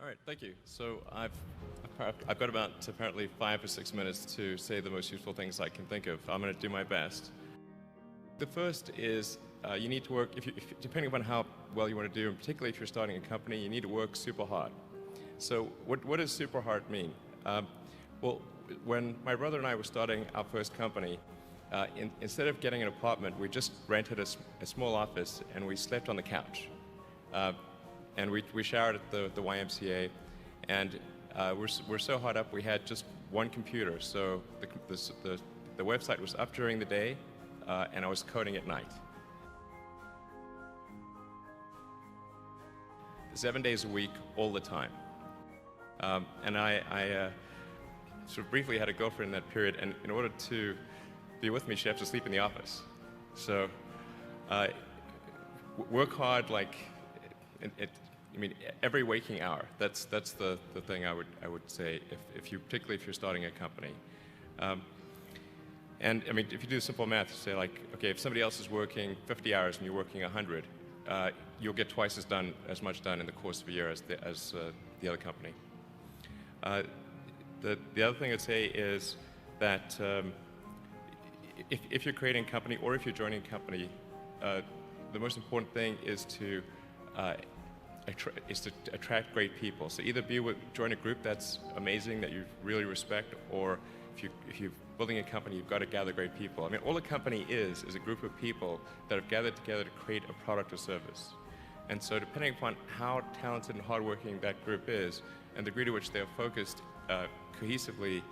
All right, thank you. So I've got about apparently 5 or 6 minutes to say the most useful things I can think of. I'm going to do my best. The first is you need to work, depending upon how well you want to do, and particularly if you're starting a company, you need to work super hard. So what does super hard mean? Well, when my brother and I were starting our first company, instead of getting an apartment, we just rented a small office and we slept on the couch. And we showered at the YMCA, and we're so hot up we had just one computer. So the website was up during the day, and I was coding at night. 7 days a week, all the time. And I sort of briefly had a girlfriend in that period, and in order to be with me, she had to sleep in the office. So work hard, like every waking hour. That's the thing I would say particularly if you're starting a company. And I mean, if you do simple math, say like, okay, if somebody else is working 50 hours and you're working 100, you'll get twice as much done in the course of a year as the other company. The other thing I'd say is that if you're creating a company or if you're joining a company, the most important thing is to attract great people. So either join a group that's amazing, that you really respect, or if you're building a company, you've got to gather great people. I mean, all a company is a group of people that have gathered together to create a product or service. And so depending upon how talented and hardworking that group is, and the degree to which they are focused cohesively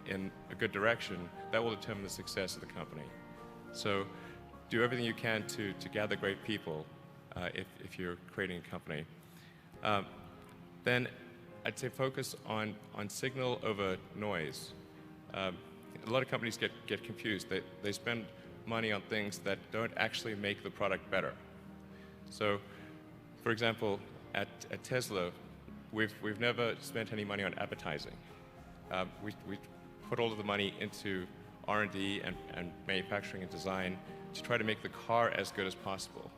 in a good direction, that will determine the success of the company. So do everything you can to gather great people if you're creating a company. Then I'd say focus on signal over noise. A lot of companies get confused. They spend money on things that don't actually make the product better. So, for example, at Tesla, we've never spent any money on advertising. We put all of the money into R&D and manufacturing and design to try to make the car as good as possible.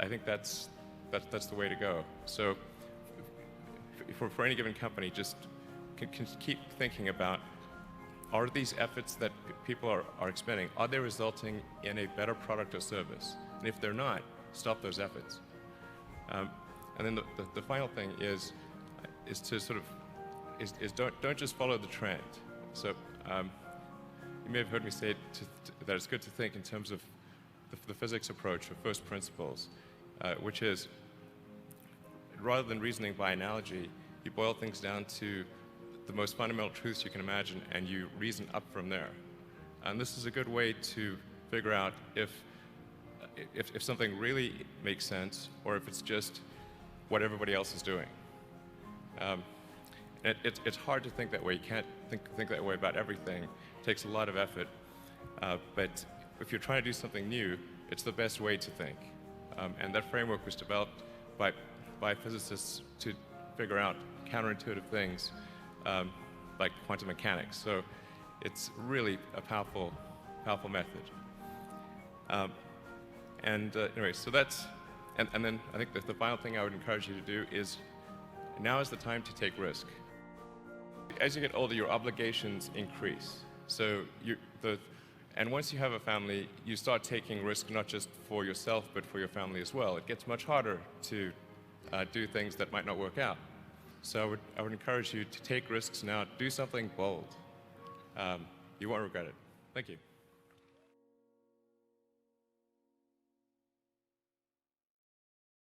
I think that's the way to go. So for any given company, just can keep thinking about, are these efforts that people are expending, are they resulting in a better product or service? And if they're not, stop those efforts. And then the final thing is to sort of don't just follow the trend. So you may have heard me say that it's good to think in terms of the physics approach, or first principles, which is, rather than reasoning by analogy, you boil things down to the most fundamental truths you can imagine, and you reason up from there. And this is a good way to figure out if something really makes sense, or if it's just what everybody else is doing. It's hard to think that way. You can't think that way about everything. It takes a lot of effort. But if you're trying to do something new, it's the best way to think. And that framework was developed by physicists to figure out counterintuitive things like quantum mechanics. So it's really a powerful method. Anyway, so that's, and then I think that the final thing I would encourage you to do is, now is the time to take risk. As you get older, your obligations increase. So and once you have a family, you start taking risk not just for yourself, but for your family as well. It gets much harder to do things that might not work out. So I would encourage you to take risks now. Do something bold. You won't regret it. Thank you.